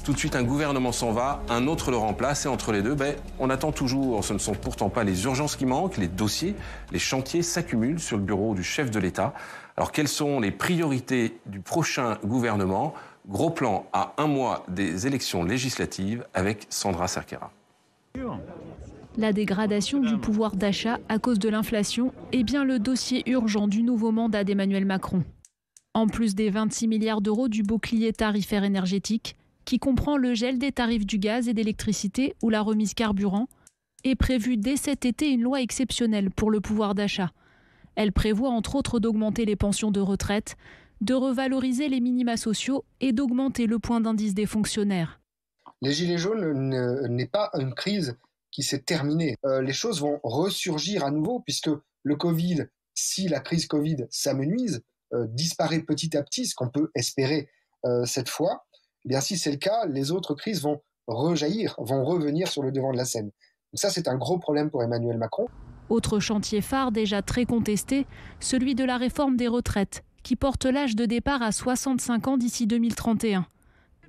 Tout de suite, un gouvernement s'en va, un autre le remplace. Et entre les deux, on attend toujours. Ce ne sont pourtant pas les urgences qui manquent. Les dossiers, les chantiers s'accumulent sur le bureau du chef de l'État. Alors, quelles sont les priorités du prochain gouvernement? Gros plan à un mois des élections législatives avec Sandra Cerquera. La dégradation du pouvoir d'achat à cause de l'inflation est bien le dossier urgent du nouveau mandat d'Emmanuel Macron. En plus des 26 milliards d'euros du bouclier tarifaire énergétique, qui comprend le gel des tarifs du gaz et d'électricité ou la remise carburant, est prévue dès cet été une loi exceptionnelle pour le pouvoir d'achat. Elle prévoit entre autres d'augmenter les pensions de retraite, de revaloriser les minima sociaux et d'augmenter le point d'indice des fonctionnaires. Les Gilets jaunes n'est pas une crise qui s'est terminée. Les choses vont ressurgir à nouveau puisque le Covid, si la crise Covid s'amenuise, disparaît petit à petit, ce qu'on peut espérer cette fois. Eh bien, si c'est le cas, les autres crises vont rejaillir, vont revenir sur le devant de la scène. Donc ça, c'est un gros problème pour Emmanuel Macron. Autre chantier phare déjà très contesté, celui de la réforme des retraites, qui porte l'âge de départ à 65 ans d'ici 2031.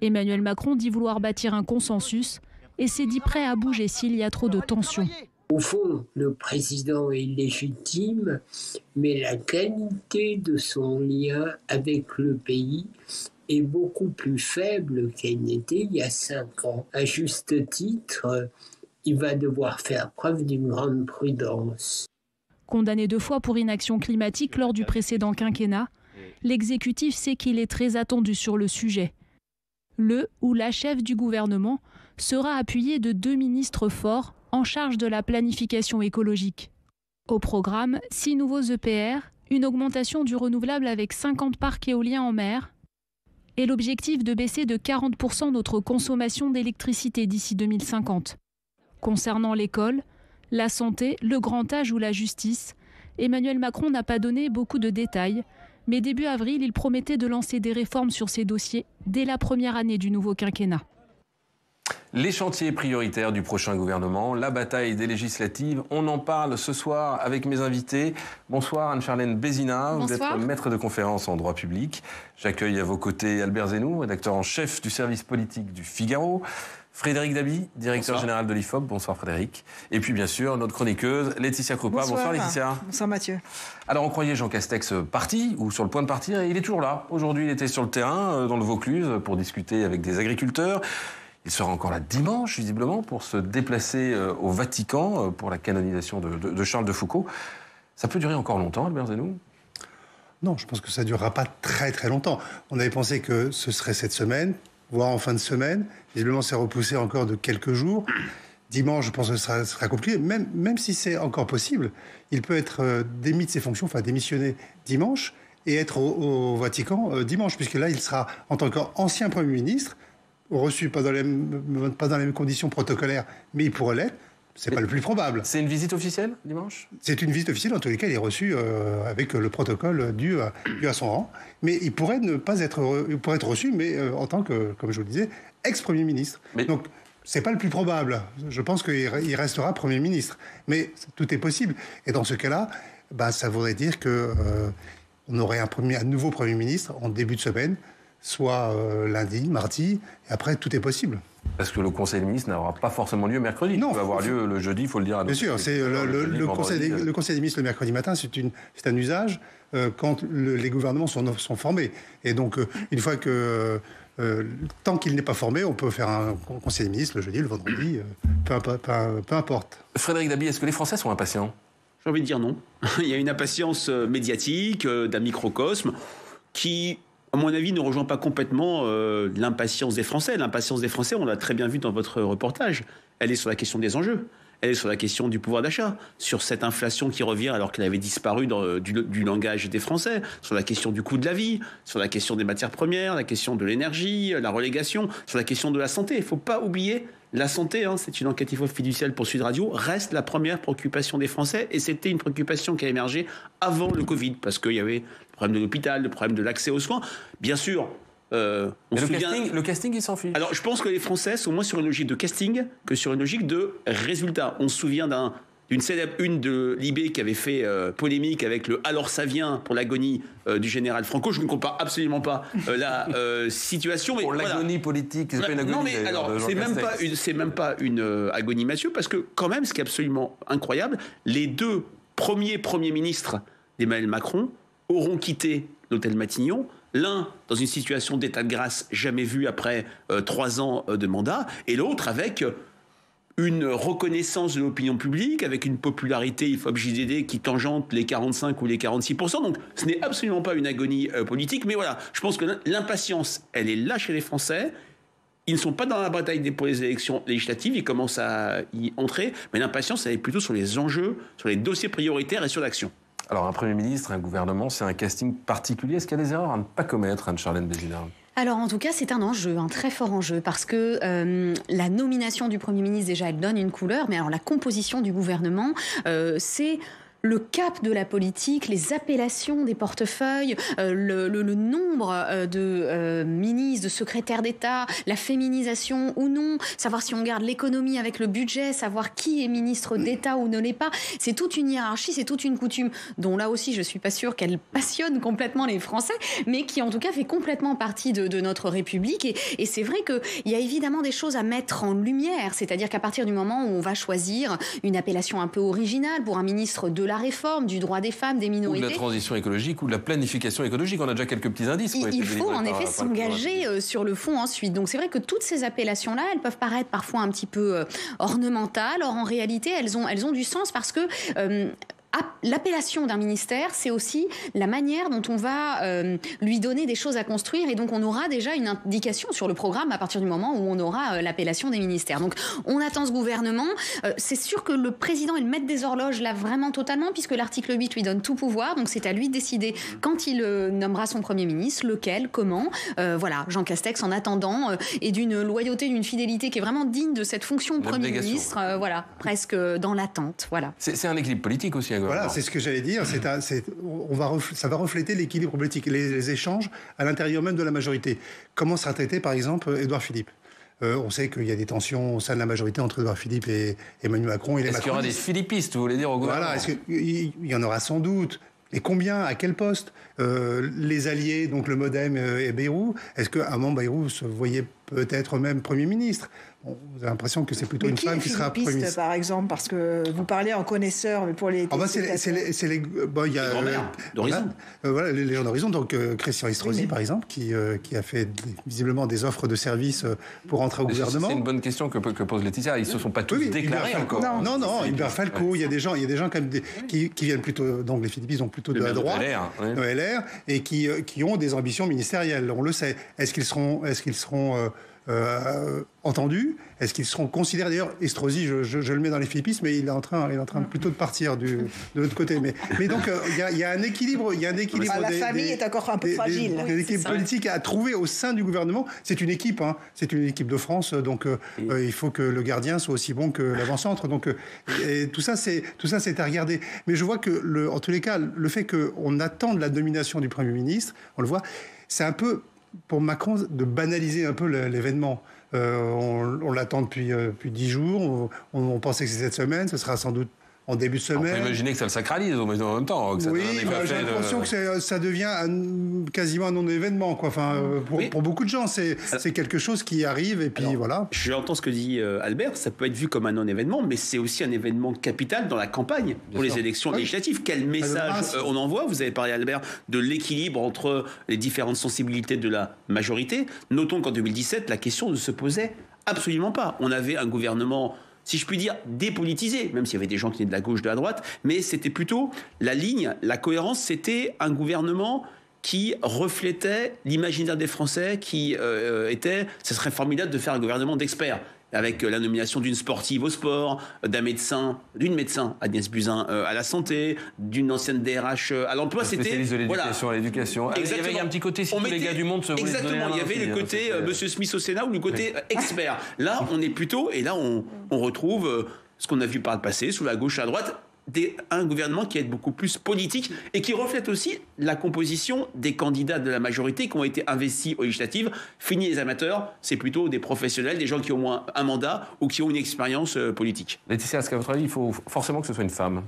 Emmanuel Macron dit vouloir bâtir un consensus et s'est dit prêt à bouger s'il y a trop de tensions. Au fond, le président est légitime, mais la qualité de son lien avec le pays est beaucoup plus faible qu'elle n'était il y a 5 ans. À juste titre, il va devoir faire preuve d'une grande prudence. Condamné 2 fois pour inaction climatique lors du précédent quinquennat, l'exécutif sait qu'il est très attendu sur le sujet. Le ou la chef du gouvernement sera appuyé de 2 ministres forts en charge de la planification écologique. Au programme, 6 nouveaux EPR, une augmentation du renouvelable avec 50 parcs éoliens en mer et l'objectif de baisser de 40% notre consommation d'électricité d'ici 2050. Concernant l'école, la santé, le grand âge ou la justice, Emmanuel Macron n'a pas donné beaucoup de détails, mais début avril, il promettait de lancer des réformes sur ces dossiers dès la première année du nouveau quinquennat. Les chantiers prioritaires du prochain gouvernement, la bataille des législatives, on en parle ce soir avec mes invités. Bonsoir Anne-Charlène Bézina, vous êtes maître de conférence en droit public. J'accueille à vos côtés Albert Zenou, rédacteur en chef du service politique du Figaro. Frédéric Dabi, directeur général de l'IFOP. Bonsoir Frédéric. Et puis bien sûr, notre chroniqueuse Laetitia Krupa. Bonsoir Laetitia. Bonsoir Mathieu. Alors on croyait Jean Castex parti ou sur le point de partir et il est toujours là. Aujourd'hui il était sur le terrain, dans le Vaucluse, pour discuter avec des agriculteurs. Il sera encore là dimanche, visiblement, pour se déplacer au Vatican pour la canonisation de Charles de Foucault. Ça peut durer encore longtemps, Albert Zenou ? Non, je pense que ça ne durera pas très très longtemps. On avait pensé que ce serait cette semaine, voire en fin de semaine. Visiblement, c'est repoussé encore de quelques jours. Dimanche, je pense que ce sera compliqué. Même si c'est encore possible, il peut être démis de ses fonctions, enfin démissionner dimanche, et être au Vatican dimanche, puisque là, il sera, en tant qu'ancien Premier ministre, reçu pas dans les mêmes conditions protocolaires, mais il pourrait l'être. C'est pas le plus probable. C'est une visite officielle, dimanche ? C'est une visite officielle, en tous les cas, il est reçu avec le protocole dû à son rang. Mais il pourrait ne pas être, il pourrait être reçu, mais en tant que, comme je vous le disais, ex-Premier ministre. Mais... Donc, c'est pas le plus probable. Je pense qu'il restera Premier ministre. Mais tout est possible. Et dans ce cas-là, ça voudrait dire qu'on aurait un nouveau Premier ministre en début de semaine, soit lundi, mardi, et après, tout est possible. Parce que le Conseil des ministres n'aura pas forcément lieu mercredi. Non, il va avoir lieu le jeudi, il faut le dire. Bien sûr, c'est le Conseil des ministres le mercredi matin, c'est un usage quand les gouvernements sont formés. Et donc, une fois que... tant qu'il n'est pas formé, on peut faire un Conseil des ministres le jeudi, le vendredi, peu importe. Frédéric Dabi, est-ce que les Français sont impatients ? J'ai envie de dire non. Il y a une impatience médiatique d'un microcosme qui... à mon avis, ne rejoint pas complètement l'impatience des Français. L'impatience des Français, on l'a très bien vu dans votre reportage, elle est sur la question des enjeux. Elle est sur la question du pouvoir d'achat, sur cette inflation qui revient alors qu'elle avait disparu du langage des Français, sur la question du coût de la vie, sur la question des matières premières, la question de l'énergie, la relégation, sur la question de la santé. Il ne faut pas oublier la santé, c'est une enquête IFOP fiduciale pour Sud Radio, reste la première préoccupation des Français et c'était une préoccupation qui a émergé avant le Covid parce qu'il y avait le problème de l'hôpital, le problème de l'accès aux soins. Bien sûr, le casting, il s'en fiche. Alors, je pense que les Français sont moins sur une logique de casting que sur une logique de résultat. On se souvient d'un d'une célèbre une de Libé qui avait fait polémique avec le « alors ça vient » pour l'agonie du général Franco. Je ne compare absolument pas la situation. Mais pour l'agonie politique, c'est pas une agonie. Non, mais alors, c'est même pas une agonie, Mathieu, parce que quand même, ce qui est absolument incroyable, les deux premiers ministres d'Emmanuel Macron auront quitté l'hôtel Matignon, l'un dans une situation d'état de grâce jamais vue après 3 ans de mandat, et l'autre avec une reconnaissance de l'opinion publique, avec une popularité, il faut JDD, qui tangente les 45 ou les 46%. Donc ce n'est absolument pas une agonie politique, mais voilà, je pense que l'impatience, elle est là chez les Français. Ils ne sont pas dans la bataille pour les élections législatives, ils commencent à y entrer, mais l'impatience, elle est plutôt sur les enjeux, sur les dossiers prioritaires et sur l'action. Alors un Premier ministre, un gouvernement, c'est un casting particulier. Est-ce qu'il y a des erreurs à ne pas commettre, Anne-Charlène Bézinard ? Alors en tout cas, c'est un enjeu, un très fort enjeu, parce que la nomination du Premier ministre, déjà, elle donne une couleur, mais alors la composition du gouvernement, c'est le cap de la politique, les appellations des portefeuilles, le nombre de ministres, de secrétaires d'État, la féminisation ou non, savoir si on garde l'économie avec le budget, savoir qui est ministre d'État ou ne l'est pas. C'est toute une hiérarchie, c'est toute une coutume dont là aussi je suis pas sûre qu'elle passionne complètement les Français, mais qui en tout cas fait complètement partie de notre République. Et c'est vrai qu'il y a évidemment des choses à mettre en lumière, c'est-à-dire qu'à partir du moment où on va choisir une appellation un peu originale pour un ministre de la réforme, du droit des femmes, des minorités. Ou de la transition écologique ou de la planification écologique. On a déjà quelques petits indices. Il faut en effet s'engager sur le fond ensuite. Donc c'est vrai que toutes ces appellations-là, elles peuvent paraître parfois un petit peu ornementales. Or en réalité, elles ont du sens parce que l'appellation d'un ministère, c'est aussi la manière dont on va lui donner des choses à construire, et donc on aura déjà une indication sur le programme à partir du moment où on aura l'appellation des ministères. Donc on attend ce gouvernement. C'est sûr que le président est le maître des horloges là vraiment totalement, puisque l'article 8 lui donne tout pouvoir, donc c'est à lui de décider quand il nommera son Premier ministre, lequel, comment. Voilà, Jean Castex en attendant est d'une loyauté, d'une fidélité qui est vraiment digne de cette fonction de Premier ministre, voilà, presque dans l'attente. Voilà. C'est un équilibre politique aussi. Voilà, c'est ce que j'allais dire. Ça va refléter l'équilibre politique, les échanges à l'intérieur même de la majorité. Comment sera traité, par exemple, Édouard Philippe ? On sait qu'il y a des tensions au sein de la majorité entre Édouard Philippe et Emmanuel Macron. Est-ce qu'il y aura des philippistes, vous voulez dire, au gouvernement ? Voilà, il y en aura sans doute. Et combien ? À quel poste ? Les alliés, donc le MoDem et Bayrou, est-ce qu'à un moment, Bayrou se voyait peut-être même Premier ministre ? Bon, vous avez l'impression que c'est plutôt une femme qui sera Premier ministre. Par exemple, parce que vous parlez en connaisseur, mais pour les... c'est les il y a d'Horizon. Voilà, les gens d'Horizon, donc Christian Estrosi, par exemple, qui a fait visiblement des offres de services pour entrer au gouvernement. C'est une bonne question que pose Laetitia. Ils se sont pas tous déclarés encore. Non, Hubert Falco, il y a des gens quand même qui viennent plutôt, donc les Philippines, donc plutôt de la droite, LR, et qui ont des ambitions ministérielles. On le sait. Est-ce qu'ils seront entendus? Est-ce qu'ils seront considérés? D'ailleurs, Estrosi, je le mets dans les philippistes, mais il est en train plutôt de partir de l'autre côté. Mais donc, il y a un équilibre. La famille est encore un peu fragile. Des équipes politiques à trouver au sein du gouvernement. C'est une équipe, hein. C'est une équipe de France. Donc, il faut que le gardien soit aussi bon que l'avant-centre. Donc, tout ça, c'est à regarder. Mais je vois que, en tous les cas, le fait qu'on attende la nomination du Premier ministre, on le voit, c'est un peu pour Macron de banaliser un peu l'événement. On l'attend depuis 10 jours. On pensait que c'était cette semaine. Ce sera sans doute en début de semaine. On peut imaginer que ça le sacralise en même temps. Oui, j'ai l'impression que ça devient quasiment un non-événement. Enfin, pour beaucoup de gens, c'est quelque chose qui arrive et puis voilà. J'entends ce que dit Albert. Ça peut être vu comme un non-événement, mais c'est aussi un événement capital dans la campagne pour les élections législatives. Quel message on envoie? Vous avez parlé, Albert, de l'équilibre entre les différentes sensibilités de la majorité. Notons qu'en 2017, la question ne se posait absolument pas. On avait un gouvernement, si je puis dire, dépolitisé, même s'il y avait des gens qui étaient de la gauche, de la droite, mais c'était plutôt la ligne, la cohérence, c'était un gouvernement qui reflétait l'imaginaire des Français, qui ce serait formidable de faire un gouvernement d'experts, avec la nomination d'une sportive au sport, d'une médecin, Agnès Buzyn, à la santé, d'une ancienne DRH à l'emploi. C'était spécialiste de l'éducation à l'éducation. Exactement. Il y avait un petit côté, si tous les gars du monde se voulaient donner la main. Exactement, il y avait le côté Monsieur Smith au Sénat ou le côté expert. Là, on est plutôt, et là, on retrouve ce qu'on a vu par le passé, sous la gauche à la droite, un gouvernement qui est beaucoup plus politique et qui reflète aussi la composition des candidats de la majorité qui ont été investis aux législatives. Fini les amateurs, c'est plutôt des professionnels, des gens qui ont au moins un mandat ou qui ont une expérience politique. Laetitia, est-ce qu'à votre avis, il faut forcément que ce soit une femme ?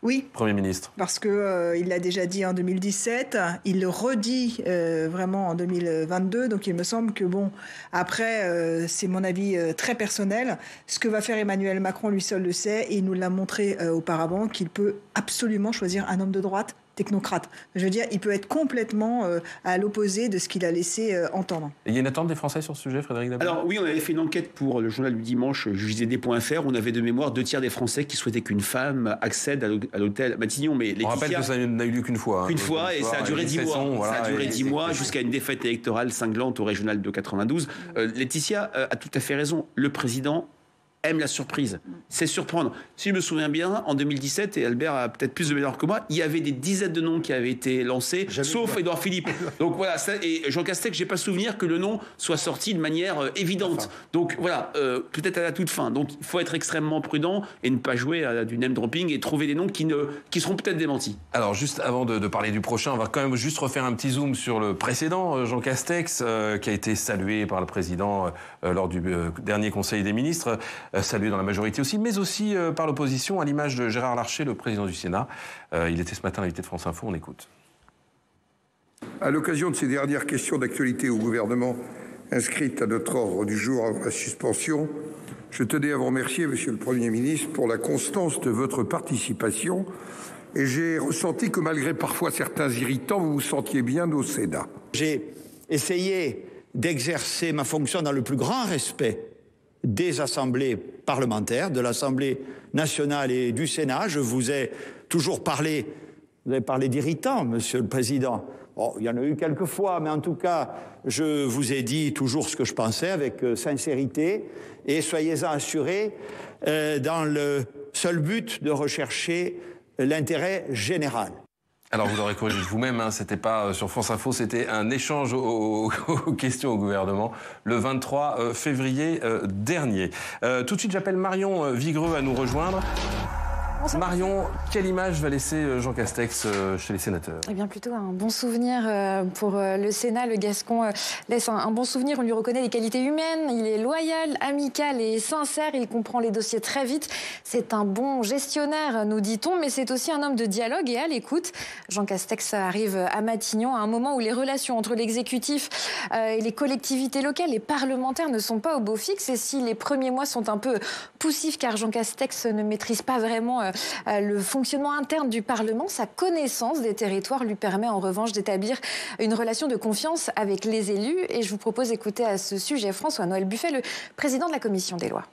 Oui. Premier ministre. Parce qu'il l'a déjà dit en 2017, il le redit vraiment en 2022. Donc il me semble que, bon, après, c'est mon avis très personnel. Ce que va faire Emmanuel Macron, lui seul le sait. Et il nous l'a montré auparavant qu'il peut absolument choisir un homme de droite technocrate. Je veux dire, il peut être complètement à l'opposé de ce qu'il a laissé entendre. Et il y a une attente des Français sur ce sujet, Frédéric Dabi ? Alors oui, on avait fait une enquête pour le journal du dimanche, JDD.fr. On avait de mémoire 2 tiers des Français qui souhaitaient qu'une femme accède à l'hôtel Matignon. Mais on rappelle que ça n'a eu lieu qu'une fois. Qu'une fois, et ça a duré 10 mois. Voilà, ça a duré 10 mois jusqu'à une défaite électorale cinglante au régional de 92. Laetitia a tout à fait raison. Le président aime la surprise. C'est surprendre. Si je me souviens bien, en 2017, et Albert a peut-être plus de mémoire que moi, il y avait des dizaines de noms qui avaient été lancés, sauf Édouard Philippe. Donc voilà, et Jean Castex, j'ai pas souvenir que le nom soit sorti de manière évidente. Donc voilà, peut-être à la toute fin. Donc il faut être extrêmement prudent et ne pas jouer à du name dropping et trouver des noms qui seront peut-être démentis. Alors juste avant de parler du prochain, on va quand même juste refaire un petit zoom sur le précédent, Jean Castex, qui a été salué par le président lors du dernier Conseil des ministres. Salué dans la majorité aussi, mais aussi par l'opposition, à l'image de Gérard Larcher, le président du Sénat. Il était ce matin l'invité de France Info, on écoute. À l'occasion de ces dernières questions d'actualité au gouvernement inscrites à notre ordre du jour avant la suspension, je tenais à vous remercier, Monsieur le Premier ministre, pour la constance de votre participation et j'ai ressenti que malgré parfois certains irritants, vous vous sentiez bien au Sénat. J'ai essayé d'exercer ma fonction dans le plus grand respect des assemblées parlementaires, de l'Assemblée nationale et du Sénat. Je vous ai toujours parlé, vous avez parlé d'irritants, Monsieur le Président. Bon, il y en a eu quelques fois, mais en tout cas, je vous ai dit toujours ce que je pensais avec sincérité et soyez-en assurés, dans le seul but de rechercher l'intérêt général. Alors vous l'aurez corrigé vous-même, hein, c'était pas sur France Info, c'était un échange aux questions au gouvernement le 23 février dernier. Tout de suite, j'appelle Marion Vigreux à nous rejoindre. Marion, quelle image va laisser Jean Castex chez les sénateurs ? Eh bien, plutôt un bon souvenir pour le Sénat. Le Gascon laisse un bon souvenir. On lui reconnaît les qualités humaines. Il est loyal, amical et sincère. Il comprend les dossiers très vite. C'est un bon gestionnaire, nous dit-on, mais c'est aussi un homme de dialogue et à l'écoute. Jean Castex arrive à Matignon à un moment où les relations entre l'exécutif et les collectivités locales, les parlementaires ne sont pas au beau fixe. Et si les premiers mois sont un peu poussifs, car Jean Castex ne maîtrise pas vraiment le fonctionnement interne du Parlement, sa connaissance des territoires lui permet en revanche d'établir une relation de confiance avec les élus. Et je vous propose d'écouter à ce sujet François-Noël Buffet, le président de la Commission des lois.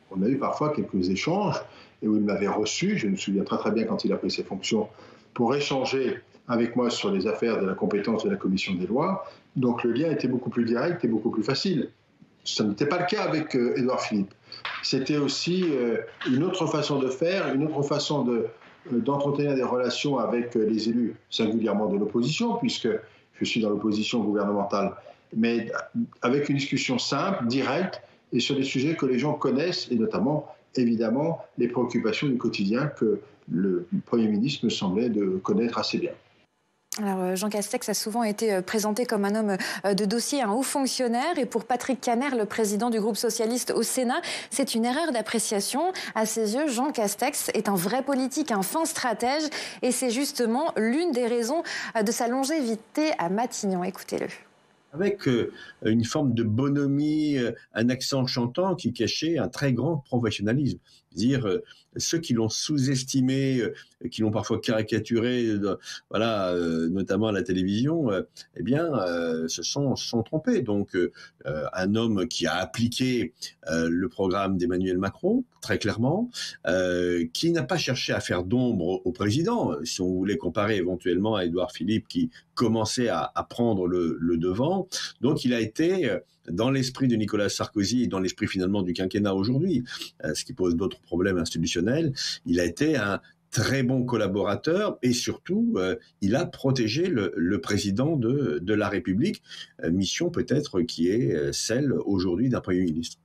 On a eu parfois quelques échanges et où il m'avait reçu, je me souviens très très bien quand il a pris ses fonctions, pour échanger avec moi sur les affaires de la compétence de la Commission des lois. Donc le lien était beaucoup plus direct et beaucoup plus facile. Ça n'était pas le cas avec Édouard Philippe. C'était aussi une autre façon de faire, une autre façon d'entretenir des relations avec les élus, singulièrement de l'opposition, puisque je suis dans l'opposition gouvernementale, mais avec une discussion simple, directe, et sur des sujets que les gens connaissent, et notamment, évidemment, les préoccupations du quotidien que le Premier ministre me semblait de connaître assez bien. Alors, Jean Castex a souvent été présenté comme un homme de dossier, un haut fonctionnaire. Et pour Patrick Kanner, le président du groupe socialiste au Sénat, c'est une erreur d'appréciation. À ses yeux, Jean Castex est un vrai politique, un fin stratège. Et c'est justement l'une des raisons de sa longévité à Matignon. Écoutez-le. Avec une forme de bonhomie, un accent chantant qui cachait un très grand professionnalisme. C'est-à-dire, ceux qui l'ont sous-estimé, qui l'ont parfois caricaturé, voilà, notamment à la télévision, eh bien, se sont trompés. Donc, un homme qui a appliqué le programme d'Emmanuel Macron, très clairement, qui n'a pas cherché à faire d'ombre au président, si on voulait comparer éventuellement à Édouard Philippe, qui commençait à prendre le devant. Donc, il a été dans l'esprit de Nicolas Sarkozy et dans l'esprit finalement du quinquennat aujourd'hui, ce qui pose d'autres problèmes institutionnels. Il a été un très bon collaborateur et surtout, il a protégé le président de la République, mission peut-être qui est celle aujourd'hui d'un Premier ministre.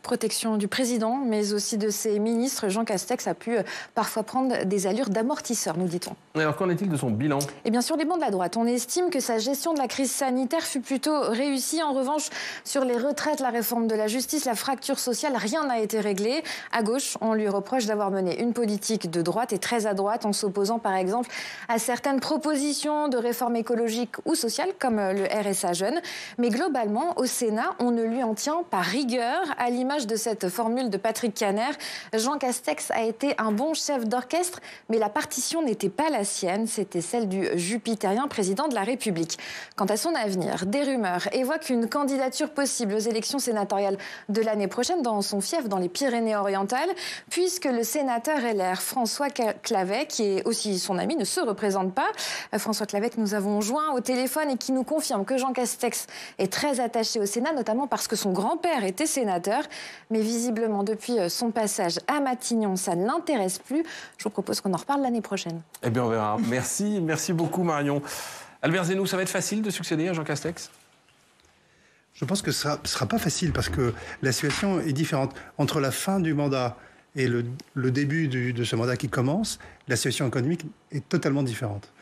Protection du président, mais aussi de ses ministres. Jean Castex a pu parfois prendre des allures d'amortisseur, nous dit-on. Alors, qu'en est-il de son bilan ? Eh bien, sur les bancs de la droite, on estime que sa gestion de la crise sanitaire fut plutôt réussie. En revanche, sur les retraites, la réforme de la justice, la fracture sociale, rien n'a été réglé. À gauche, on lui reproche d'avoir mené une politique de droite et très à droite, en s'opposant par exemple à certaines propositions de réforme écologique ou sociale, comme le RSA jeune. Mais globalement, au Sénat, on ne lui en tient pas rigueur. À l'image de cette formule de Patrick Kanner, Jean Castex a été un bon chef d'orchestre, mais la partition n'était pas la sienne, c'était celle du jupitérien président de la République. Quant à son avenir, des rumeurs évoquent une candidature possible aux élections sénatoriales de l'année prochaine dans son fief dans les Pyrénées-Orientales, puisque le sénateur LR François Clavet, qui est aussi son ami, ne se représente pas. François Clavet que nous avons joint au téléphone et qui nous confirme que Jean Castex est très attaché au Sénat, notamment parce que son grand-père était sénateur. Mais visiblement, depuis son passage à Matignon, ça ne l'intéresse plus. Je vous propose qu'on en reparle l'année prochaine. Eh bien, on verra. Merci beaucoup Marion. Albert Zenoux, ça va être facile de succéder à Jean Castex ? Je pense que ça ne sera pas facile parce que la situation est différente. Entre la fin du mandat et le début de ce mandat qui commence, la situation économique est totalement différente.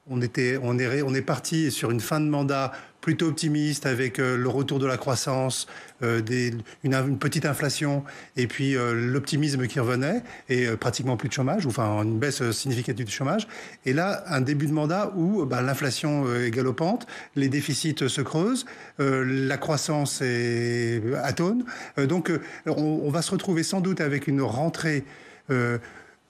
On est parti sur une fin de mandat plutôt optimiste avec le retour de la croissance, une petite inflation et puis l'optimisme qui revenait et pratiquement plus de chômage, enfin une baisse significative du chômage. Et là, un début de mandat où l'inflation est galopante, les déficits se creusent, la croissance est atone. Donc on va se retrouver sans doute avec une rentrée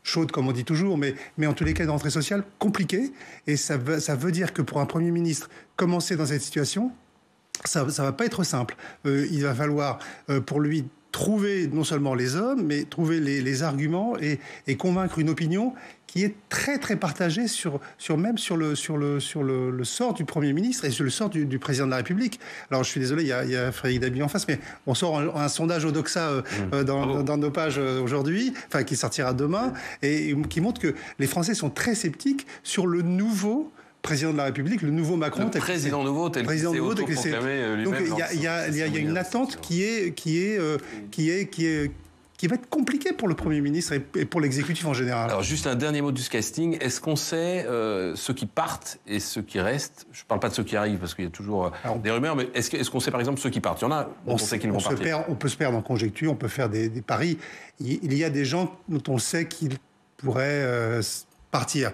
chaude, comme on dit toujours, mais en tous les cas, une rentrée sociale compliquée. Et ça veut dire que pour un Premier ministre, commencer dans cette situation, ça va pas être simple. Il va falloir, pour lui, trouver non seulement les hommes, mais trouver les arguments et convaincre une opinion qui est très très partagée sur le sort du Premier ministre et sur le sort du président de la République. Alors je suis désolé, il y a Frédéric Dabi en face, mais on sort un sondage Odoxa dans nos pages aujourd'hui, enfin qui sortira demain, et qui montre que les Français sont très sceptiques sur le nouveau président de la République, le nouveau Macron. Le président nouveau, tel qu'il s'est autoproclamé lui-même. Donc il y a une attente qui va être compliqué pour le Premier ministre et pour l'exécutif en général. Alors juste un dernier mot du casting. Est-ce qu'on sait ceux qui partent et ceux qui restent ? Je ne parle pas de ceux qui arrivent parce qu'il y a toujours des rumeurs, mais est-ce qu'on sait par exemple ceux qui partent ? Il y en a, on sait qu'ils vont partir. On peut se perdre en conjecture, on peut faire des paris. Il y a des gens dont on sait qu'ils pourraient partir.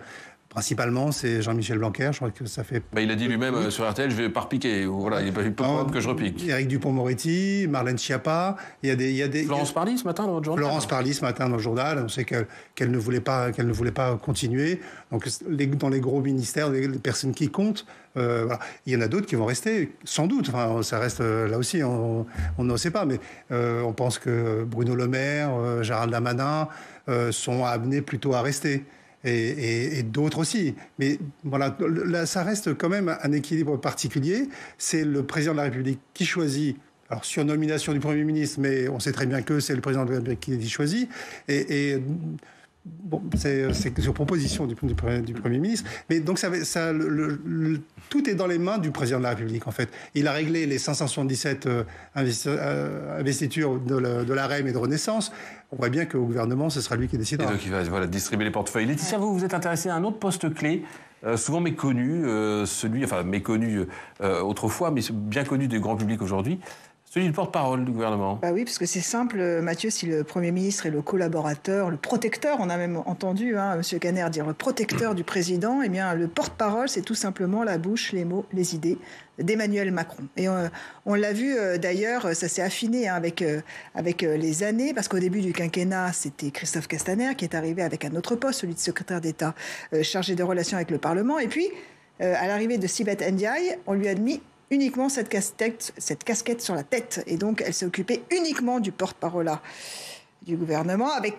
Principalement, c'est Jean-Michel Blanquer. Je crois que ça fait. Il a dit lui-même sur RTL, je vais pas repiquer. Voilà, il n'est pas plus probable que je repique. Éric Dupond-Moretti, Marlène Schiappa. Il y a des. Florence Parly ce matin dans votre journal. Florence Parly ce matin dans le journal. On sait qu'elle ne voulait pas continuer. Donc dans les gros ministères, les personnes qui comptent, voilà. Il y en a d'autres qui vont rester, sans doute. Enfin, ça reste là aussi. On ne sait pas, mais on pense que Bruno Le Maire, Gérald Darmanin sont amenés plutôt à rester. Et d'autres aussi. Mais voilà, là, ça reste quand même un équilibre particulier. C'est le président de la République qui choisit, alors sur nomination du Premier ministre, mais on sait très bien que c'est le président de la République qui choisit. Bon, c'est sur proposition du Premier ministre. Mais donc, tout est dans les mains du président de la République, en fait. Il a réglé les 577 investitures de la REM et de Renaissance. On voit bien qu'au gouvernement, ce sera lui qui décidera. Et donc, il va distribuer les portefeuilles. Laetitia, vous êtes intéressée à un autre poste clé, souvent méconnu, méconnu autrefois, mais bien connu du grand public aujourd'hui. Celui du porte-parole du gouvernement. Oui, parce que c'est simple, Mathieu, si le Premier ministre est le collaborateur, le protecteur, on a même entendu M. Kanner dire le protecteur du président, eh bien le porte-parole, c'est tout simplement la bouche, les mots, les idées d'Emmanuel Macron. Et on l'a vu d'ailleurs, ça s'est affiné avec les années, parce qu'au début du quinquennat, c'était Christophe Castaner qui est arrivé avec un autre poste, celui de secrétaire d'État chargé des relations avec le Parlement. Et puis, à l'arrivée de Sibeth Ndiaye, on lui a mis uniquement cette casquette sur la tête. Et donc, elle s'est occupée uniquement du porte-parole du gouvernement avec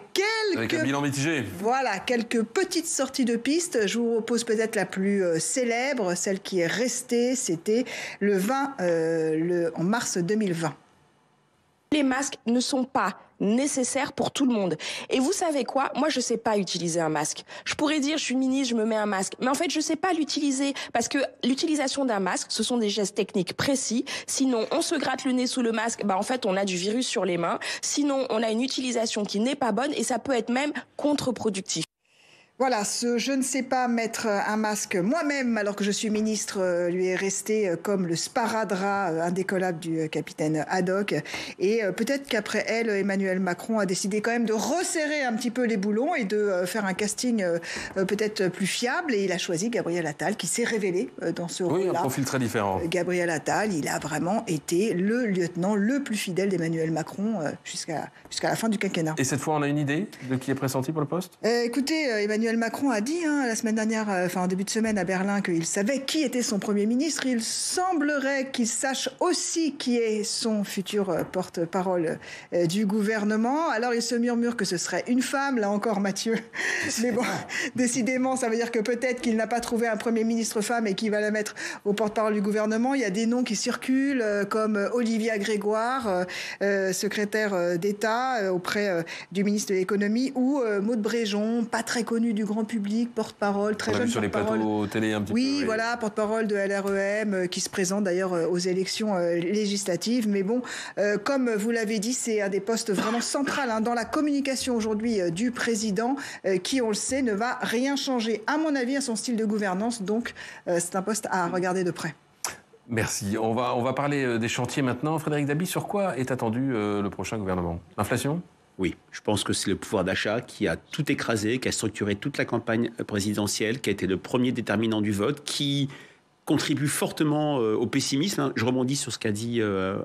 un bilan mitigé. Voilà, quelques petites sorties de piste. Je vous propose peut-être la plus célèbre, celle qui est restée, c'était en mars 2020. Les masques ne sont pas nécessaires pour tout le monde. Et vous savez quoi? Moi, je sais pas utiliser un masque. Je pourrais dire, je suis ministre, je me mets un masque. Mais en fait, je sais pas l'utiliser. Parce que l'utilisation d'un masque, ce sont des gestes techniques précis. Sinon, on se gratte le nez sous le masque. En fait, on a du virus sur les mains. Sinon, on a une utilisation qui n'est pas bonne et ça peut être même contre-productif. Voilà, ce je ne sais pas mettre un masque moi-même alors que je suis ministre lui est resté comme le sparadrap indécollable du capitaine Haddock. Et peut-être qu'après elle, Emmanuel Macron a décidé quand même de resserrer un petit peu les boulons et de faire un casting peut-être plus fiable. Et il a choisi Gabriel Attal qui s'est révélé dans ce rôle-là. Oui, un profil très différent. Gabriel Attal, il a vraiment été le lieutenant le plus fidèle d'Emmanuel Macron jusqu'à la fin du quinquennat. Et cette fois, on a une idée de qui est pressenti pour le poste? Écoutez, Emmanuel Macron a dit la semaine dernière, en début de semaine à Berlin, qu'il savait qui était son Premier ministre. Il semblerait qu'il sache aussi qui est son futur porte-parole du gouvernement. Alors il se murmure que ce serait une femme, là encore Mathieu. Mais bon, décidément, ça veut dire que peut-être qu'il n'a pas trouvé un Premier ministre femme et qu'il va la mettre au porte-parole du gouvernement. Il y a des noms qui circulent, comme Olivia Grégoire, secrétaire d'État auprès du ministre de l'Économie, ou Maud Bréjon, pas très connue du grand public, porte-parole, très jeune sur les plateaux télé un petit peu. Oui, voilà, porte-parole de LREM, qui se présente d'ailleurs aux élections législatives. Mais bon, comme vous l'avez dit, c'est un des postes vraiment central dans la communication aujourd'hui du président, qui, on le sait, ne va rien changer, à mon avis, à son style de gouvernance. Donc, c'est un poste à regarder de près. Merci. On va parler des chantiers maintenant. Frédéric Dabi, sur quoi est attendu le prochain gouvernement? L'inflation ? Oui, je pense que c'est le pouvoir d'achat qui a tout écrasé, qui a structuré toute la campagne présidentielle, qui a été le premier déterminant du vote, qui contribue fortement au pessimisme. Je rebondis sur ce qu'a dit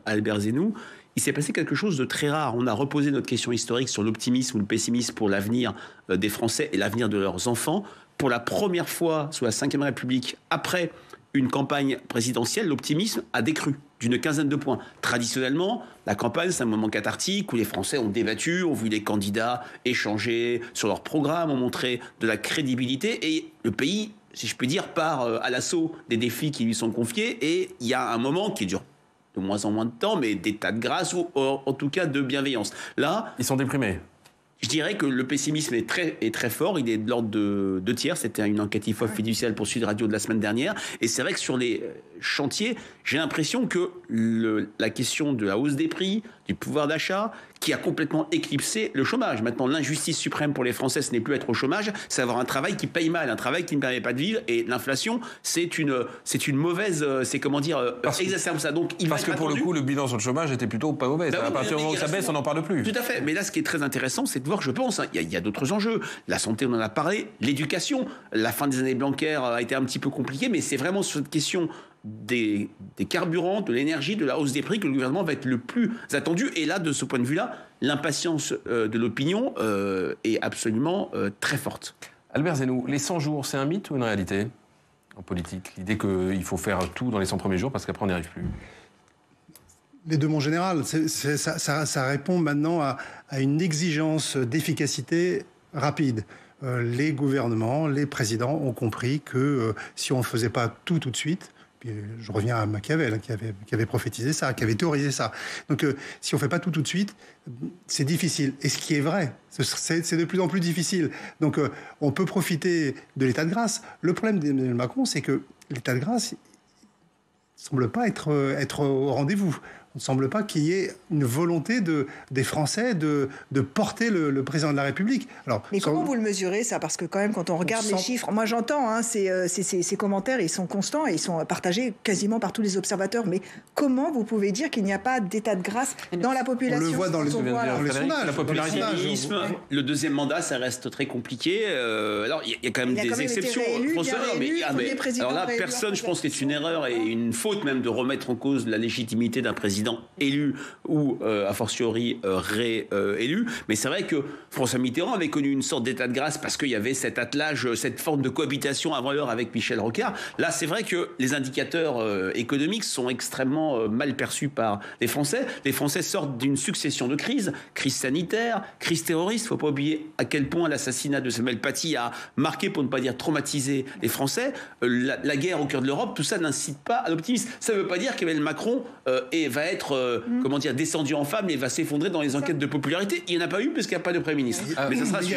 Albert Zenou. Il s'est passé quelque chose de très rare. On a reposé notre question historique sur l'optimisme ou le pessimisme pour l'avenir des Français et l'avenir de leurs enfants. Pour la première fois sous la Ve République, après une campagne présidentielle, l'optimisme a décru d'une quinzaine de points. Traditionnellement, la campagne, c'est un moment cathartique où les Français ont débattu, ont vu les candidats échanger sur leur programme, ont montré de la crédibilité et le pays, si je peux dire, part à l'assaut des défis qui lui sont confiés et il y a un moment qui dure de moins en moins de temps, mais d'état de grâce ou en tout cas de bienveillance. Là, ils sont déprimés. Je dirais que le pessimisme est très fort. Il est de l'ordre de 2 tiers. C'était une enquête IFOP fiduciaire pour Sud Radio de la semaine dernière. Et c'est vrai que sur les chantiers, j'ai l'impression que la question de la hausse des prix, du pouvoir d'achat, qui a complètement éclipsé le chômage. Maintenant, l'injustice suprême pour les Français, ce n'est plus être au chômage, c'est avoir un travail qui paye mal, un travail qui ne permet pas de vivre. Et l'inflation, c'est une mauvaise, exacerbe ça. Donc, parce que pour le coup, le bilan sur le chômage était plutôt pas mauvais. À partir du moment où ça baisse, on n'en parle plus. Tout à fait. Mais là, ce qui est très intéressant, c'est de voir, je pense, il y a d'autres enjeux. La santé, on en a parlé. L'éducation, la fin des années Blanquer a été un petit peu compliquée, mais c'est vraiment sur cette question des carburants, de l'énergie, de la hausse des prix que le gouvernement va être le plus attendu. Et là, de ce point de vue-là, l'impatience de l'opinion est absolument très forte. Albert Zenou, les 100 jours, c'est un mythe ou une réalité en politique? L'idée qu'il faut faire tout dans les 100 premiers jours parce qu'après on n'y arrive plus. Les deux mots général, ça répond maintenant à une exigence d'efficacité rapide. Les gouvernements, les présidents ont compris que si on ne faisait pas tout de suite, puis je reviens à Machiavel qui avait prophétisé ça, qui avait théorisé ça. Donc si on ne fait pas tout de suite, c'est difficile. Et ce qui est vrai, c'est de plus en plus difficile. Donc on peut profiter de l'état de grâce. Le problème d'Emmanuel Macron, c'est que l'état de grâce ne semble pas être au rendez-vous. Il ne semble pas qu'il y ait une volonté des Français de porter le président de la République. Alors, mais comment vous le mesurez, ça? Parce que quand même, quand on regarde les chiffres, moi j'entends ces commentaires, ils sont constants et ils sont partagés quasiment par tous les observateurs. Mais comment vous pouvez dire qu'il n'y a pas d'état de grâce dans la population? On le voit dans les sondages. La popularité, le deuxième mandat, ça reste très compliqué. Alors, il y a quand même des exceptions. Alors là, personne, je pense, c'est une erreur et une faute même de remettre en cause la légitimité d'un président élu ou a fortiori réélu. Mais c'est vrai que François Mitterrand avait connu une sorte d'état de grâce parce qu'il y avait cet attelage, cette forme de cohabitation avant l'heure avec Michel Rocard. Là, c'est vrai que les indicateurs économiques sont extrêmement mal perçus par les Français. Les Français sortent d'une succession de crises, crise sanitaire, crise terroriste. Il ne faut pas oublier à quel point l'assassinat de Samuel Paty a marqué, pour ne pas dire traumatisé, les Français. La guerre au cœur de l'Europe, tout ça n'incite pas à l'optimisme. Ça ne veut pas dire qu'Emmanuel Macron va être être descendu en femme et va s'effondrer dans les enquêtes de popularité. Il n'y en a pas eu parce qu'il n'y a pas de Premier ministre. Mais ça sera il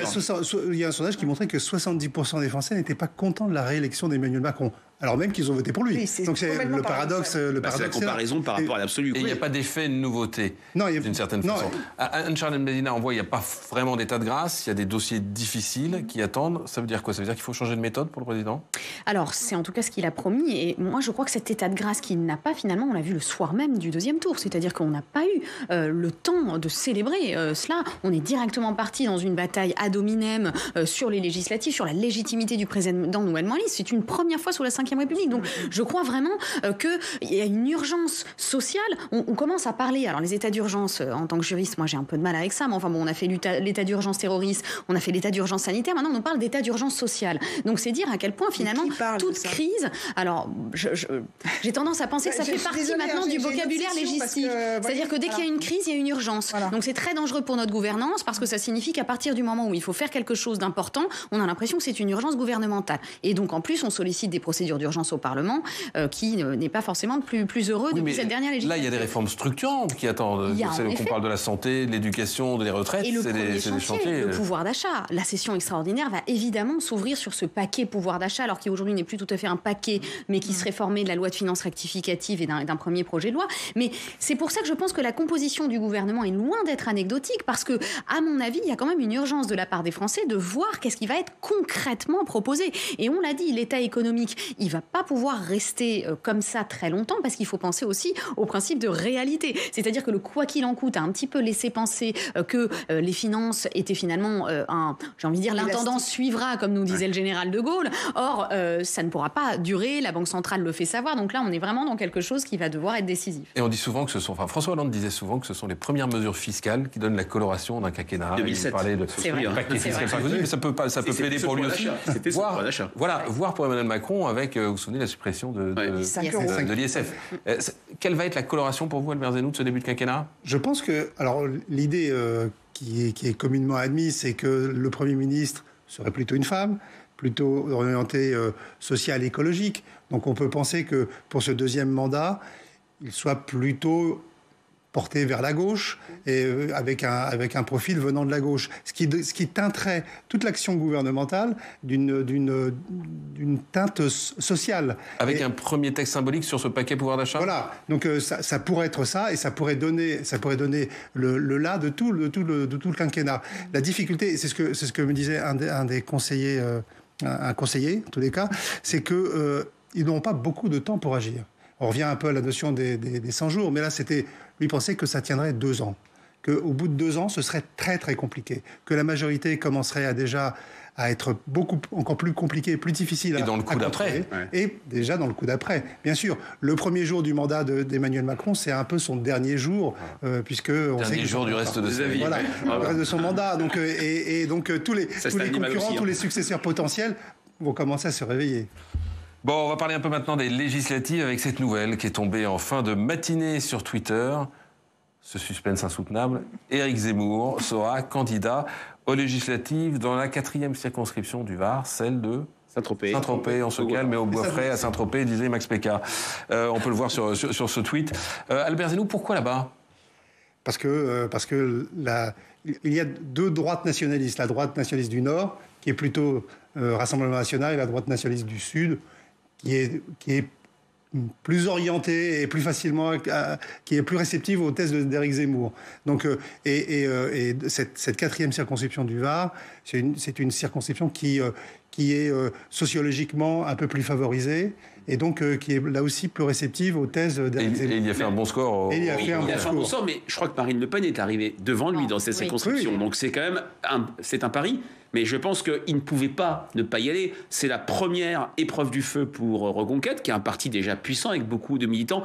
y a un sondage qui montrait que 70% des Français n'étaient pas contents de la réélection d'Emmanuel Macron, alors même qu'ils ont voté pour lui. Oui, donc c'est le paradoxe. C'est la comparaison par rapport à l'absolu. Et il n'y a pas d'effet de nouveauté, d'une certaine façon. Anne-Charlène Bézina, on voit qu'il n'y a pas vraiment d'état de grâce, il y a des dossiers difficiles qui attendent. Ça veut dire quoi? Ça veut dire qu'il faut changer de méthode pour le président? Alors, c'est en tout cas ce qu'il a promis. Et moi, je crois que cet état de grâce qu'il n'a pas, finalement, on l'a vu le soir même du deuxième tour. C'est-à-dire qu'on n'a pas eu le temps de célébrer cela. On est directement parti dans une bataille ad hominem sur les législatives, sur la légitimité du président nouvellement élu. C'est une première fois sous la Ve République. Donc, je crois vraiment qu'il y a une urgence sociale. On commence à parler. Alors, les états d'urgence, en tant que juriste, moi, j'ai un peu de mal avec ça. Mais enfin, bon, on a fait l'état d'urgence terroriste, on a fait l'état d'urgence sanitaire. Maintenant, on parle d'état d'urgence sociale. Donc, c'est dire à quel point, finalement, toute crise... Alors, j'ai tendance à penser que ça fait partie maintenant du vocabulaire légistique. C'est-à-dire que dès qu'il y a une crise, il y a une urgence. Voilà. Donc, c'est très dangereux pour notre gouvernance parce que ça signifie qu'à partir du moment où il faut faire quelque chose d'important, on a l'impression que c'est une urgence gouvernementale. Et donc, en plus, on sollicite des procédures d'urgence au Parlement qui n'est pas forcément le plus heureux depuis cette dernière législature. Là, il y a des réformes structurantes qui attendent. On parle de la santé, de l'éducation, des retraites. Et c'est des chantiers. Le pouvoir d'achat. La session extraordinaire va évidemment s'ouvrir sur ce paquet pouvoir d'achat, alors qui aujourd'hui n'est plus tout à fait un paquet, mais qui serait formé de la loi de finances rectificative et d'un premier projet de loi. Mais c'est pour ça que je pense que la composition du gouvernement est loin d'être anecdotique, parce que, à mon avis, il y a quand même une urgence de la part des Français de voir qu'est-ce qui va être concrètement proposé. Et on l'a dit, l'état économique, il va pas pouvoir rester comme ça très longtemps, parce qu'il faut penser aussi au principe de réalité. C'est-à-dire que le quoi qu'il en coûte a un petit peu laissé penser que les finances étaient finalement l'intendance suivra, comme nous disait le général de Gaulle. Or, ça ne pourra pas durer, la Banque centrale le fait savoir. Donc là, on est vraiment dans quelque chose qui va devoir être décisif. Et on dit souvent que François Hollande disait souvent que ce sont les premières mesures fiscales qui donnent la coloration d'un quinquennat. 2007. Il parlait de paquet fiscal, mais ça peut plaider pour lui aussi. Voire pour Emmanuel Macron avec, vous vous souvenez, la suppression de l'ISF. Quelle va être la coloration pour vous, Albert Zenoud, de ce début de quinquennat? Je pense que, alors l'idée qui est communément admise, c'est que le Premier ministre serait plutôt une femme, plutôt orientée sociale et écologique. Donc on peut penser que pour ce deuxième mandat, il soit plutôt porté vers la gauche et avec un profil venant de la gauche. Ce qui teinterait toute l'action gouvernementale d'une teinte sociale. Avec un premier texte symbolique sur ce paquet pouvoir d'achat. Voilà. Donc ça pourrait être ça, et ça pourrait donner le là de tout le quinquennat. La difficulté, c'est ce que me disait un des conseillers, un conseiller en tous les cas, c'est que ils n'ont pas beaucoup de temps pour agir. On revient un peu à la notion des 100 jours, mais là, lui pensait que ça tiendrait 2 ans. Qu'au bout de 2 ans, ce serait très, très compliqué. Que la majorité commencerait à être encore plus compliqué, plus difficile et dans le coup d'après. Et déjà dans le coup d'après. Bien sûr, le premier jour du mandat d'Emmanuel Macron, c'est un peu son dernier jour, puisque on sait que jour du reste de sa vie. Voilà, le reste de son mandat. Donc, donc tous les concurrents, tous les successeurs potentiels vont commencer à se réveiller. Bon, on va parler un peu maintenant des législatives avec cette nouvelle qui est tombée en fin de matinée sur Twitter. Ce suspense insoutenable. Éric Zemmour sera candidat aux législatives dans la 4e circonscription du Var, celle de Saint-Tropez. Saint-Tropez, on se calme, et au Bois-Frais, à Saint-Tropez, disait Max Pécard. On peut le voir sur ce tweet. Albert Zemmour, pourquoi là-bas ? Parce que il y a 2 droites nationalistes. La droite nationaliste du Nord, qui est plutôt Rassemblement National, et la droite nationaliste du Sud, qui est plus orientée et plus facilement, qui est plus réceptive aux thèses d'Éric Zemmour. Donc, cette 4e circonscription du Var, c'est une circonscription qui est sociologiquement un peu plus favorisée, et donc qui est là aussi plus réceptive aux thèses d'Éric Zemmour. Et il y a fait un bon score. Il a fait un bon score, mais je crois que Marine Le Pen est arrivée devant lui dans cette circonscription. Oui. Donc c'est quand même un pari. Mais je pense qu'il ne pouvait pas ne pas y aller. C'est la première épreuve du feu pour Reconquête, qui est un parti déjà puissant avec beaucoup de militants.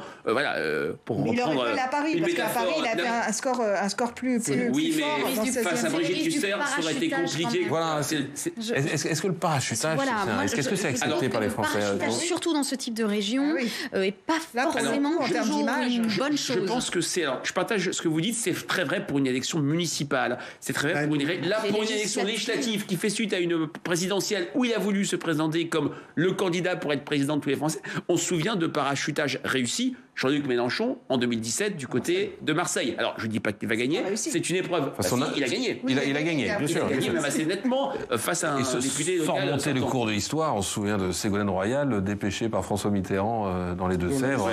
Pour reprendre. Il aurait pu aller à Paris, parce qu'à Paris, il a fait un score plus fort. Oui, mais face à Brigitte Husser, ça aurait été compliqué. Voilà. Est-ce que le parachutage, est-ce que c'est accepté par les Français? Surtout dans ce type de région, et pas forcément toujours une bonne chose. Je pense que je partage ce que vous dites, c'est très vrai pour une élection municipale. C'est très vrai pour une élection législative qui fait suite à une présidentielle où il a voulu se présenter comme le candidat pour être président de tous les Français. On se souvient de parachutage réussi Jean-Luc Mélenchon en 2017 du côté de Marseille. Alors, je ne dis pas qu'il va gagner, c'est une épreuve. Il a gagné. Il a gagné, bien sûr. Il a gagné même assez nettement face à un député local. Sans remonter le cours de l'histoire, on se souvient de Ségolène Royal, dépêché par François Mitterrand dans les Deux-Sèvres.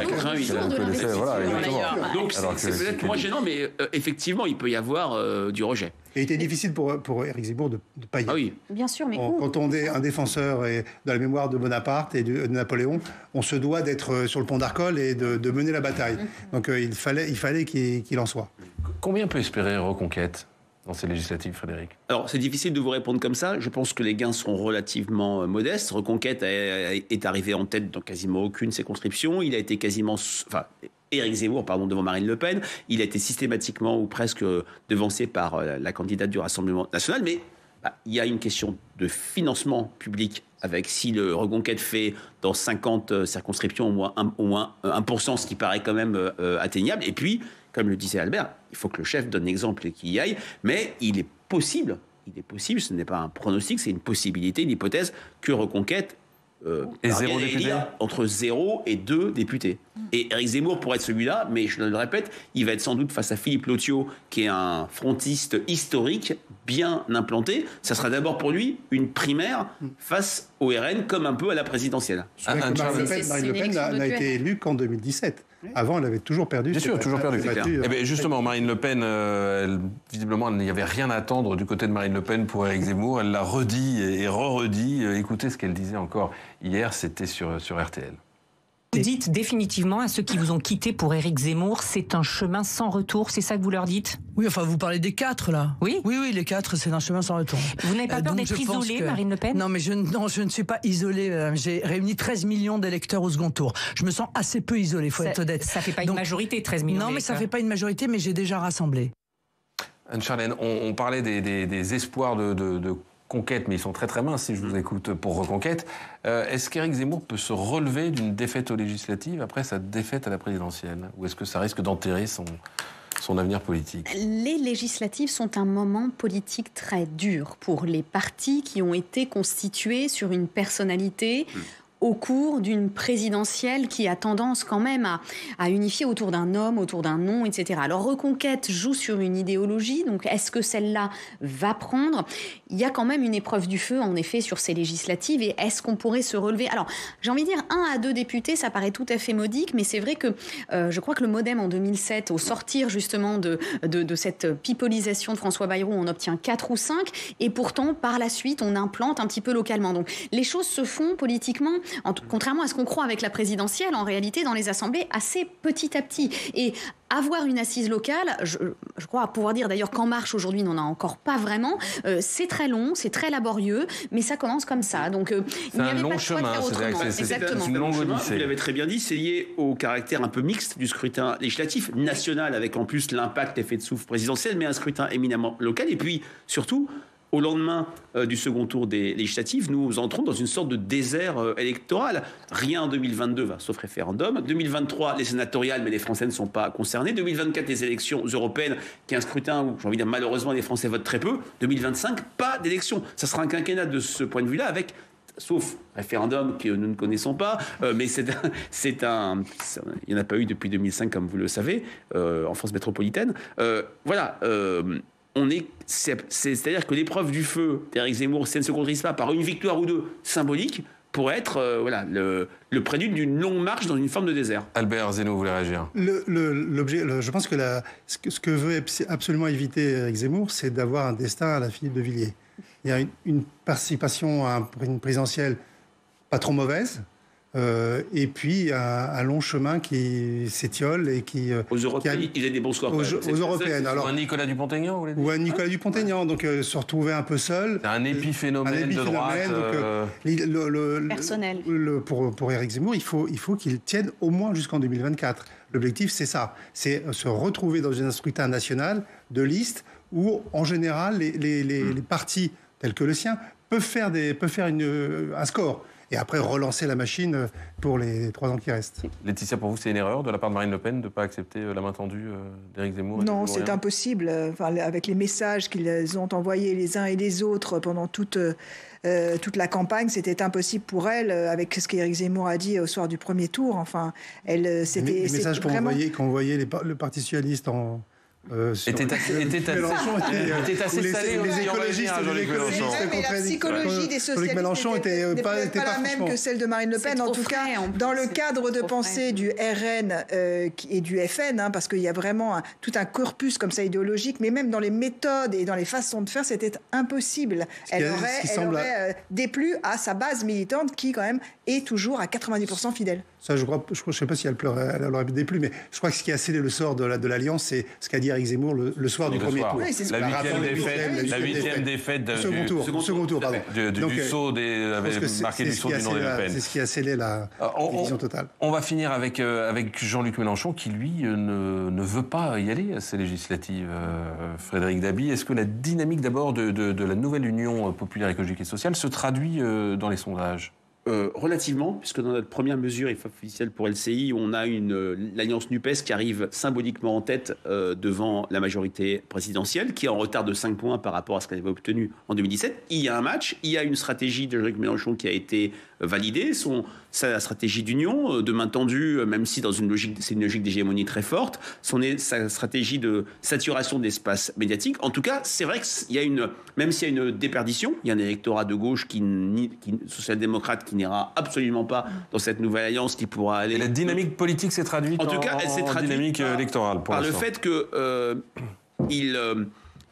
Donc, c'est peut-être moins gênant, mais effectivement, il peut y avoir du rejet. Et il était difficile pour Éric Zemmour de ne pas y aller. Ah oui. Bien sûr, mais quand on est un défenseur et de la mémoire de Bonaparte et de Napoléon, on se doit d'être sur le pont d'Arcole et de mener la bataille. Donc il fallait qu'il en soit. Combien peut espérer Reconquête dans ces législatives, Frédéric? Alors, c'est difficile de vous répondre comme ça. Je pense que les gains sont relativement modestes. Reconquête est arrivé en tête dans quasiment aucune circonscription. Il a été quasiment... Éric Zemmour, devant Marine Le Pen. Il a été systématiquement ou presque devancé par la candidate du Rassemblement national. Mais il y a une question de financement public avec si le Reconquête fait dans 50 circonscriptions au moins 1%, ce qui paraît quand même atteignable. Et puis, comme le disait Albert, il faut que le chef donne l'exemple et qu'il y aille. Mais il est possible, ce n'est pas un pronostic, c'est une possibilité, une hypothèse, que Reconquête et 0 députés entre 0 et 2 députés. Et Éric Zemmour pourrait être celui-là, mais je le répète, il va être sans doute face à Philippe Lothiau, qui est un frontiste historique, bien implanté. Ça sera d'abord pour lui une primaire face au RN, comme un peu à la présidentielle. Marine Le Pen n'a été élue qu'en 2017. Avant, elle avait toujours perdu. Bien sûr, toujours perdu. Justement, Marine Le Pen, visiblement, il n'y avait rien à attendre du côté de Marine Le Pen pour Éric Zemmour. Elle l'a redit et re-redit. Écoutez ce qu'elle disait encore hier, c'était sur RTL. Vous dites définitivement à ceux qui vous ont quitté pour Éric Zemmour, c'est un chemin sans retour, c'est ça que vous leur dites? Oui, enfin, vous parlez des 4, là. Oui. Oui, les 4, c'est un chemin sans retour. Vous n'avez pas peur d'être isolée, Marine Le Pen? Non, mais je ne suis pas isolée. J'ai réuni 13 millions d'électeurs au second tour. Je me sens assez peu isolée, il faut être honnête. Ça fait pas une majorité, 13 millions d'électeurs. Non, mais ça fait pas une majorité, mais j'ai déjà rassemblé. Anne-Charlène, on parlait des espoirs de Conquête, mais ils sont très très minces si je vous écoute pour Reconquête. Est-ce qu'Éric Zemmour peut se relever d'une défaite aux législatives après sa défaite à la présidentielle? Ou est-ce que ça risque d'enterrer son avenir politique? Les législatives sont un moment politique très dur pour les partis qui ont été constitués sur une personnalité au cours d'une présidentielle qui a tendance quand même à unifier autour d'un homme, autour d'un nom, etc. Alors Reconquête joue sur une idéologie, donc est-ce que celle-là va prendre? Il y a quand même une épreuve du feu, en effet, sur ces législatives, et est-ce qu'on pourrait se relever? Alors, j'ai envie de dire 1 à 2 députés, ça paraît tout à fait modique, mais c'est vrai que je crois que le MoDem en 2007, au sortir justement de cette pipolisation de François Bayrou, on obtient 4 ou 5, et pourtant, par la suite, on implante un petit peu localement. Donc, les choses se font politiquement, contrairement à ce qu'on croit avec la présidentielle, en réalité, dans les assemblées, assez petit à petit. Et avoir une assise locale, je crois pouvoir dire d'ailleurs qu'En Marche aujourd'hui n'en a encore pas vraiment, c'est très long, c'est très laborieux, mais ça commence comme ça. Donc il n'y avait pas de choix de faire autrement. C'est une longue odyssée. Vous l'avez très bien dit, c'est lié au caractère un peu mixte du scrutin législatif, national, avec en plus l'impact effet de souffle présidentiel, mais un scrutin éminemment local. Et puis surtout, au lendemain du second tour des législatives, nous entrons dans une sorte de désert électoral. Rien en 2022, sauf référendum. 2023, les sénatoriales, mais les Français ne sont pas concernés. 2024, les élections européennes, qui est un scrutin où, j'ai envie de dire, malheureusement, les Français votent très peu. 2025, pas d'élection. Ça sera un quinquennat de ce point de vue-là, avec... sauf référendum que nous ne connaissons pas, mais il n'y en a pas eu depuis 2005, comme vous le savez, en France métropolitaine. C'est-à-dire que l'épreuve du feu d'Éric Zemmour, si elle ne se concrétise pas par une victoire ou deux symbolique, pourrait être le prélude d'une longue marche dans une forme de désert. Albert Zeno, vous voulez réagir? Je pense que ce que veut absolument éviter Éric Zemmour, c'est d'avoir un destin à la Philippe de Villiers. Il y a une participation à une présidentielle pas trop mauvaise, et puis un long chemin qui s'étiole et qui... Aux européennes, il y a des bons scores. Aux européennes. Ou un Nicolas Dupont-Aignan, vous voulez dire? Ou un Nicolas Dupont-Aignan, donc se retrouver un peu seul. C'est un épiphénomène de droite. Personnel. Pour Éric Zemmour, il faut qu'il tienne au moins jusqu'en 2024. L'objectif, c'est ça. C'est se retrouver dans un scrutin national de liste où, en général, les partis tels que le sien peuvent faire un score. et après relancer la machine pour les 3 ans qui restent. Laetitia, pour vous, c'est une erreur de la part de Marine Le Pen de ne pas accepter la main tendue d'Éric Zemmour? Non, c'est impossible. Enfin, avec les messages qu'ils ont envoyés les uns et les autres pendant toute la campagne, c'était impossible pour elle, avec ce qu'Éric Zemmour a dit au soir du premier tour. Enfin, c'était les messages qu'envoyait le Parti socialiste était assez salé. Les écologistes, mais la psychologie des socialistes n'est pas la même que celle de Marine Le Pen. En tout cas, dans le cadre de pensée du RN et du FN, parce qu'il y a vraiment tout un corpus comme ça idéologique, mais même dans les méthodes et dans les façons de faire, c'était impossible. Elle aurait déplu à sa base militante qui, quand même, est toujours à 90% fidèle. Ça, je ne sais pas si elle aurait déplu, mais je crois que ce qui a scellé le sort de l'Alliance, c'est ce qu'a dit Éric Zemmour le soir du premier tour. Oui, la 8e défaite du second tour, pardon. Du saut avait marqué du saut du nom de Le Pen. C'est ce qui a scellé la division totale. On va finir avec Jean-Luc Mélenchon qui, lui, ne veut pas y aller à ces législatives. Frédéric Dabi, est-ce que la dynamique d'abord de la nouvelle Union populaire écologique et sociale se traduit dans les sondages? Relativement, puisque dans notre première mesure officielle pour LCI, on a l'alliance NUPES qui arrive symboliquement en tête devant la majorité présidentielle, qui est en retard de 5 points par rapport à ce qu'elle avait obtenu en 2017. Il y a un match, il y a une stratégie de Jean-Luc Mélenchon qui a été validée, sa stratégie d'union, de main tendue, même si c'est une logique d'hégémonie très forte, sa stratégie de saturation d'espace médiatique. En tout cas, c'est vrai qu'il y a même s'il y a une déperdition, il y a un électorat de gauche social-démocrate qui n'ira absolument pas dans cette nouvelle alliance, qui pourra aller... Et la dynamique politique s'est traduite en dynamique électorale par le fait que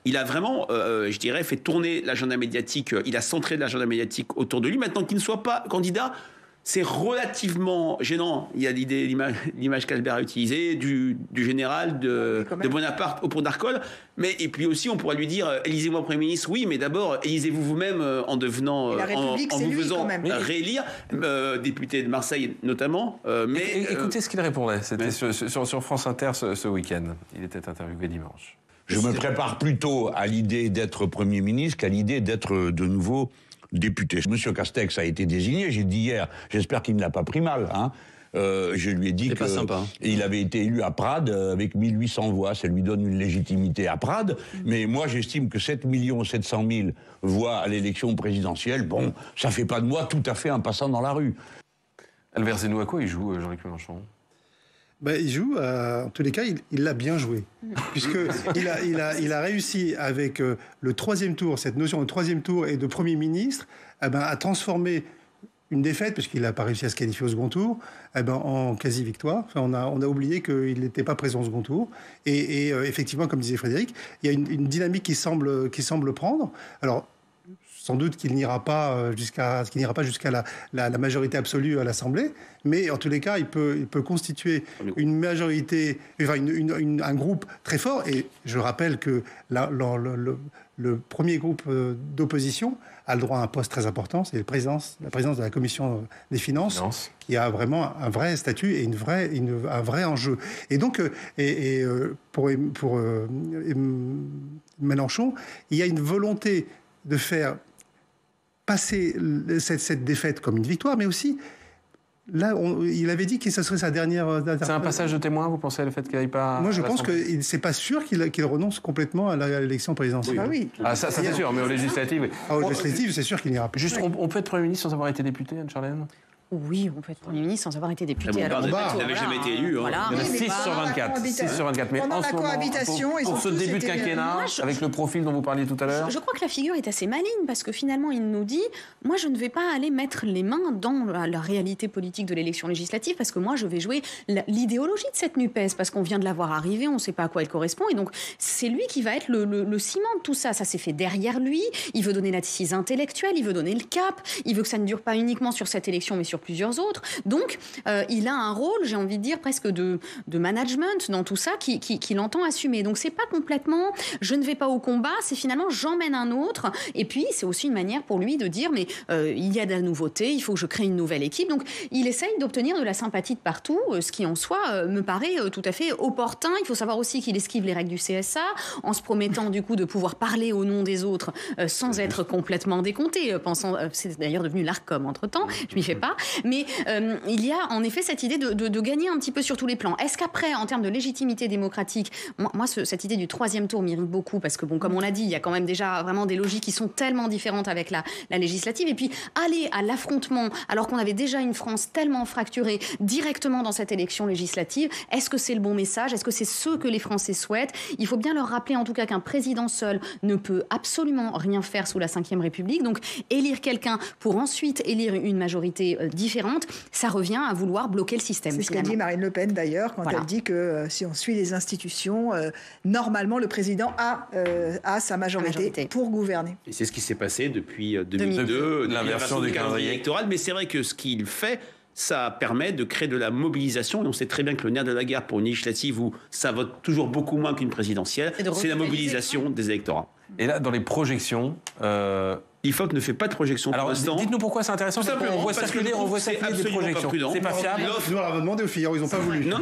il a vraiment, je dirais, fait tourner l'agenda médiatique, il a centré l'agenda médiatique autour de lui. Maintenant qu'il ne soit pas candidat, c'est relativement gênant. Il y a l'image qu'Albert a utilisée, du général, de Bonaparte au pont d'Arcole. Et puis aussi, on pourrait lui dire, élisez-moi Premier ministre, oui, mais d'abord, élisez-vous vous-même en devenant, en vous faisant réélire, député de Marseille notamment. Écoutez ce qu'il répondait, c'était sur France Inter ce week-end. Il était interviewé dimanche. Je me prépare plutôt à l'idée d'être Premier ministre qu'à l'idée d'être de nouveau député. Monsieur Castex a été désigné, j'ai dit hier, j'espère qu'il ne l'a pas pris mal. Je lui ai dit qu'il avait été élu à Prades avec 1800 voix. Ça lui donne une légitimité à Prades. Mais moi, j'estime que 7 700 000 voix à l'élection présidentielle, bon, ça ne fait pas de moi tout à fait un passant dans la rue. Albert Zenou, à quoi il joue, Jean-Luc Mélenchon? Il joue, en tous les cas, il l'a bien joué. Puisqu'il a réussi avec le troisième tour, cette notion de troisième tour et de Premier ministre, à transformer une défaite, puisqu'il n'a pas réussi à se qualifier au second tour, en quasi-victoire. Enfin, on a oublié qu'il n'était pas présent au second tour. Et effectivement, comme disait Frédéric, il y a une dynamique qui semble prendre. Alors, sans doute qu'il n'ira pas jusqu'à la majorité absolue à l'Assemblée, mais en tous les cas, il peut constituer une majorité, un groupe très fort. Et je rappelle que le premier groupe d'opposition a le droit à un poste très important, c'est la présidence de la Commission des Finances, qui a vraiment un vrai statut et un vrai enjeu. Et donc, pour Mélenchon, il y a une volonté de faire passer cette défaite comme une victoire, mais aussi, là, il avait dit que ce serait sa dernière... C'est un passage de témoin, vous pensez, le fait qu'il n'aille pas... Moi, je pense que c'est pas sûr qu'il renonce complètement à l'élection présidentielle. Oui. Ça c'est sûr, mais aux législatives... Aux législatives, c'est sûr qu'il n'ira pas. Juste, on peut être Premier ministre sans avoir été député, Anne-Charlène? Oui, on peut être Premier ministre sans avoir été député. Il n'avait jamais été élu. Voilà. 6 sur 24. 6 sur 24. Mais en ce moment, pour ce début de quinquennat, avec le profil dont vous parliez tout à l'heure... Je crois que la figure est assez maligne, parce que finalement, il nous dit, moi, je ne vais pas aller mettre les mains dans la réalité politique de l'élection législative, parce que moi, je vais jouer l'idéologie de cette NUPES, parce qu'on vient de la voir arriver, on ne sait pas à quoi elle correspond, et donc c'est lui qui va être le ciment de tout ça. Ça s'est fait derrière lui, il veut donner l'assise intellectuelle, il veut donner le cap, il veut que ça ne dure pas uniquement sur cette élection, mais sur plusieurs autres. Donc, il a un rôle, j'ai envie de dire, presque de management dans tout ça qu'il entend assumer. Donc, c'est pas complètement je ne vais pas au combat, c'est finalement j'emmène un autre. Et puis, c'est aussi une manière pour lui de dire mais il y a de la nouveauté, il faut que je crée une nouvelle équipe. Donc, il essaye d'obtenir de la sympathie de partout, ce qui en soi me paraît tout à fait opportun. Il faut savoir aussi qu'il esquive les règles du CSA en se promettant du coup de pouvoir parler au nom des autres sans être complètement décompté. C'est d'ailleurs devenu l'ARCOM entre-temps, je m'y fais pas. Mais il y a en effet cette idée de gagner un petit peu sur tous les plans. Est-ce qu'après, en termes de légitimité démocratique, moi cette idée du troisième tour m'irrite beaucoup parce que, bon, comme on l'a dit, il y a quand même déjà vraiment des logiques qui sont tellement différentes avec la législative. Et puis, aller à l'affrontement, alors qu'on avait déjà une France tellement fracturée directement dans cette élection législative, est-ce que c'est le bon message? Est-ce que c'est ce que les Français souhaitent? Il faut bien leur rappeler en tout cas qu'un président seul ne peut absolument rien faire sous la Ve République. Donc, élire quelqu'un pour ensuite élire une majorité différente, ça revient à vouloir bloquer le système. C'est ce qu'a dit Marine Le Pen d'ailleurs quand elle dit que si on suit les institutions, normalement le président a sa majorité pour gouverner. Et c'est ce qui s'est passé depuis 2002, l'inversion du calendrier électoral. Mais c'est vrai que ce qu'il fait, ça permet de créer de la mobilisation. Et on sait très bien que le nerf de la guerre pour une législative où ça vote toujours beaucoup moins qu'une présidentielle, c'est la mobilisation des électorats. Et là, dans les projections... l'IFOP ne fait pas de projection pour l'instant. Dites-nous pourquoi c'est intéressant. On voit circuler des projections. C'est pas fiable. On leur a demandé au Figaro, ils n'ont pas voulu. Non,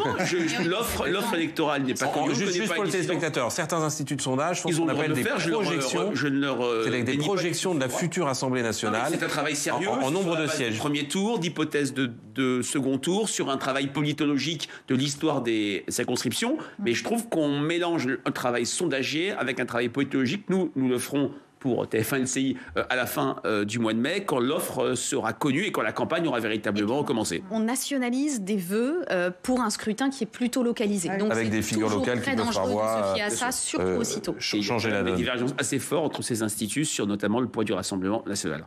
l'offre électorale n'est pas connue. Juste pour les téléspectateurs, certains instituts de sondage font ce qu'on appelle des projections. C'est des projections de la future Assemblée nationale. C'est un travail sérieux en nombre de sièges. Premier tour, d'hypothèse de second tour, sur un travail politologique de l'histoire des circonscriptions. Mais je trouve qu'on mélange un travail sondagier avec un travail politologique. Nous le ferons pour TF1 LCI à la fin du mois de mai, quand l'offre sera connue et quand la campagne aura véritablement recommencé. On nationalise des vœux pour un scrutin qui est plutôt localisé. Donc avec des figures locales qui peuvent avoir à ça, surtout aussitôt. Changer la donne. Il y a des divergences assez fortes entre ces instituts sur notamment le poids du Rassemblement national.